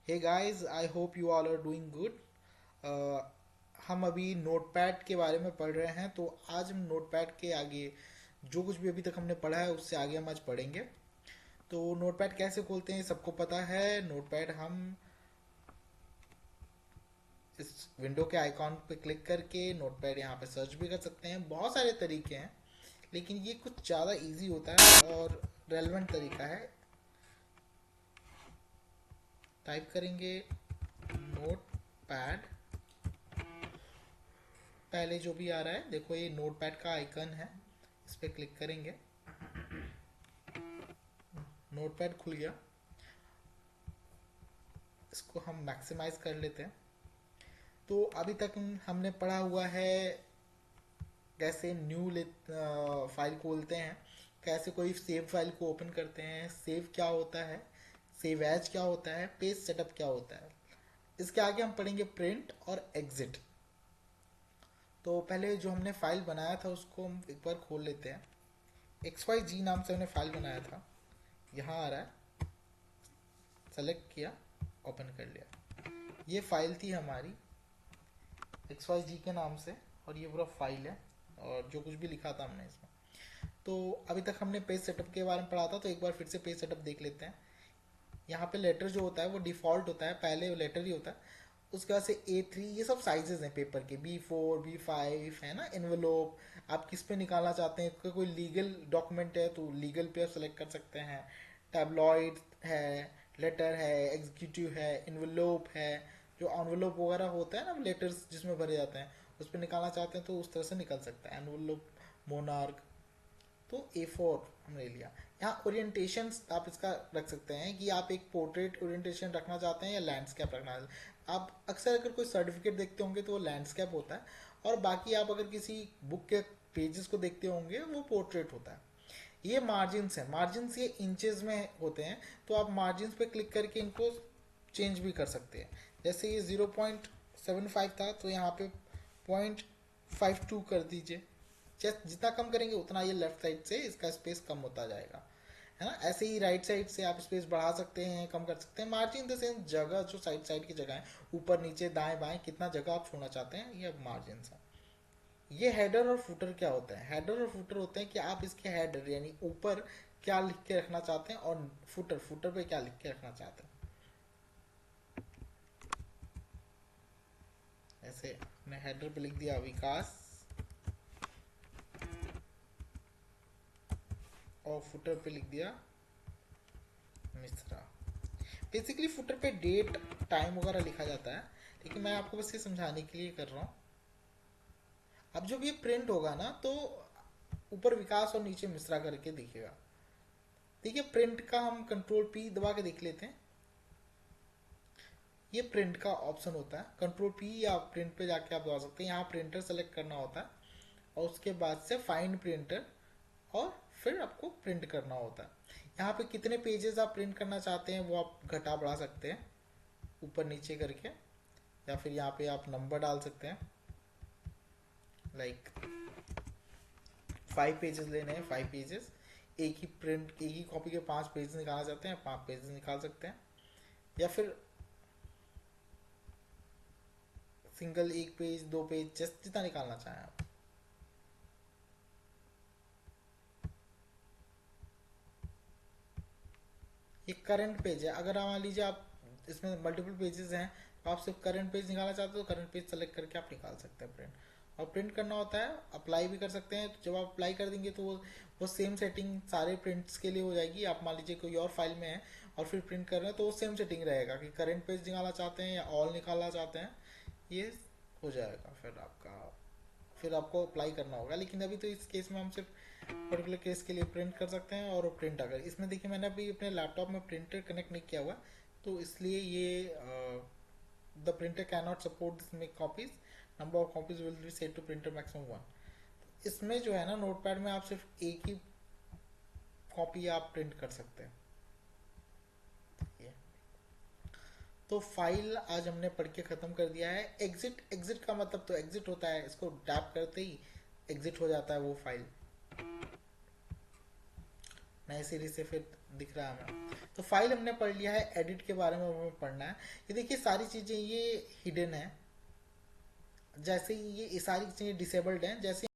Hey guys, I hope you all are doing good. हम अभी notepad के बारे में पढ़ रहे हैं, तो आज हम नोटपैड के आगे जो कुछ भी अभी तक हमने पढ़ा है उससे आगे हम आज पढ़ेंगे। तो नोटपैड कैसे खोलते हैं सबको पता है। नोटपैड हम इस विंडो के आइकॉन पे क्लिक करके नोटपैड यहाँ पे सर्च भी कर सकते हैं। बहुत सारे तरीके हैं, लेकिन ये कुछ ज़्यादा इजी होता है और रेलेवेंट तरीका है। टाइप करेंगे नोटपैड, पहले जो भी आ रहा है देखो, ये नोटपैड का आइकन है, इस पर क्लिक करेंगे, नोटपैड खुल गया। इसको हम मैक्सिमाइज कर लेते हैं। तो अभी तक हमने पढ़ा हुआ है कैसे न्यू फाइल खोलते हैं, कैसे कोई सेव फाइल को ओपन करते हैं, सेव क्या होता है, सेव एज क्या होता है, पेज सेटअप क्या होता है। इसके आगे हम पढ़ेंगे प्रिंट और एग्जिट। तो पहले जो हमने फाइल बनाया था उसको हम एक बार खोल लेते हैं। XYZ नाम से हमने फाइल बनाया था, यहाँ आ रहा है, सेलेक्ट किया, ओपन कर लिया। ये फाइल थी हमारी XYZ के नाम से, और ये पूरा फाइल है और जो कुछ भी लिखा था हमने इसमें। तो अभी तक हमने पेज सेटअप के बारे में पढ़ा था, तो एक बार फिर से पेज सेटअप देख लेते हैं। यहाँ पे लेटर जो होता है वो डिफ़ॉल्ट होता है, पहले लेटर ही होता है। उसके बाद से A3, ये सब साइजेस हैं पेपर के, B4 B5 है ना। एनवेलोप आप किस पे निकालना चाहते हैं, कोई लीगल डॉक्यूमेंट है तो लीगल पे आप सेलेक्ट कर सकते हैं। टैबलॉइड है, लेटर है, एग्जीक्यूटिव है, एनवेलोप है। जो एनवेलोप वगैरह होता है ना, लेटर्स जिसमें भरे जाते हैं, उस पर निकालना चाहते हैं तो उस तरह से निकल सकता है एनवेलोप, मोनार्क। तो A4 हमने लिया। यहाँ ओरिएंटेशन आप इसका रख सकते हैं कि आप एक पोर्ट्रेट ओरिएंटेशन रखना चाहते हैं या लैंडस्केप रखना चाहते हैं। आप अक्सर अगर कोई सर्टिफिकेट देखते होंगे तो वो लैंडस्केप होता है, और बाकी आप अगर किसी बुक के पेजेस को देखते होंगे वो पोर्ट्रेट होता है। ये मार्जिन्स है, मार्जिन्स ये इंचेस में होते हैं, तो आप मार्जिन्स पे क्लिक करके इनको चेंज भी कर सकते हैं। जैसे ये 0.75 था, तो यहाँ पे 0.52 कर दीजिए। जितना कम करेंगे उतना ये लेफ्ट साइड से इसका स्पेस कम होता जाएगा, है ना। ऐसे ही राइट साइड से आप स्पेस बढ़ा सकते हैं, कम कर सकते हैं। मार्जिन इन द सेंस जगह, जो साइड साइड की जगह है, ऊपर नीचे दाएं बाएं कितना जगह आप छोड़ना चाहते हैं, ये मार्जिन है। ये हेडर और फुटर क्या होता है। हेडर और फुटर होते हैं कि आप इसके हेडर यानी ऊपर क्या लिख के रखना चाहते हैं, और फुटर, फुटर पे क्या लिख के रखना चाहते हैं। ऐसे मैंने हेडर पे लिख दिया विकास, और फुटर पे लिख दिया मिश्रा। बेसिकली फुटर पे डेट, टाइम वगैरह लिखा जाता है, लेकिन मैं आपको बस ये समझाने के लिए कर रहा हूँ। अब जब ये प्रिंट होगा ना, तो ऊपर विकास और नीचे मिश्रा करके दिखेगा। ठीक है, प्रिंट का हम कंट्रोल P दबा के देख लेते हैं। ये प्रिंट का ऑप्शन होता है, कंट्रोल P या प्रिंट पे जाके आप दबा सकते हैं। यहाँ प्रिंटर सेलेक्ट करना होता है, और उसके बाद से फाइंड प्रिंटर, और फिर आपको प्रिंट करना होता है। यहाँ पे कितने पेजेस आप प्रिंट करना चाहते हैं वो आप घटा बढ़ा सकते हैं ऊपर नीचे करके, या फिर यहाँ पे आप नंबर डाल सकते हैं। लाइक 5 पेजेस लेने हैं, 5 पेजेस। एक ही कॉपी के 5 पेज निकालना चाहते हैं, 5 पेज निकाल सकते हैं। या फिर सिंगल, 1 पेज, 2 पेज, जस्ट जितना निकालना चाहें आप। ये करंट पेज है। अगर मान लीजिए आप इसमें मल्टीपल पेजेस हैं, तो आप सिर्फ करंट पेज निकालना चाहते हो तो करंट पेज सेलेक्ट करके आप निकाल सकते हैं प्रिंट। और प्रिंट करना होता है, अप्लाई भी कर सकते हैं। तो जब आप अप्लाई कर देंगे तो वो सेम सेटिंग सारे प्रिंट्स के लिए हो जाएगी। आप मान लीजिए कोई और फाइल में है और फिर प्रिंट कर रहे हैं, तो वो सेम सेटिंग रहेगा कि करंट पेज निकालना चाहते हैं या ऑल निकालना चाहते हैं, ये हो जाएगा। फिर आपको अप्लाई करना होगा। लेकिन अभी तो इस केस में हम सिर्फ पर्टिकुलर केस के लिए प्रिंट कर सकते हैं। और प्रिंट, अगर इसमें देखिए मैंने अभी अपने लैपटॉप में प्रिंटर कनेक्ट नहीं किया हुआ, तो इसलिए ये the printer can not support this make copies, number of copies will be set to printer maximum 1। इसमें जो है ना, नोटपैड में आप सिर्फ एक ही कॉपी आप प्रिंट कर सकते हैं। ये तो फाइल आज हमने पढ़ के ख़त्म कर दिया है। एग्जिट, एग्जिट का मतलब तो एग्जिट होता है, इसको टैप करते ही एग्जिट हो जाता है वो फाइल। नए सिरे से फिर दिख रहा है हमें। तो फाइल हमने पढ़ लिया है, एडिट के बारे में हमें पढ़ना है। ये देखिए सारी चीज़ें ये हिडन है, जैसे ये सारी चीज़ें डिसेबल्ड हैं। जैसे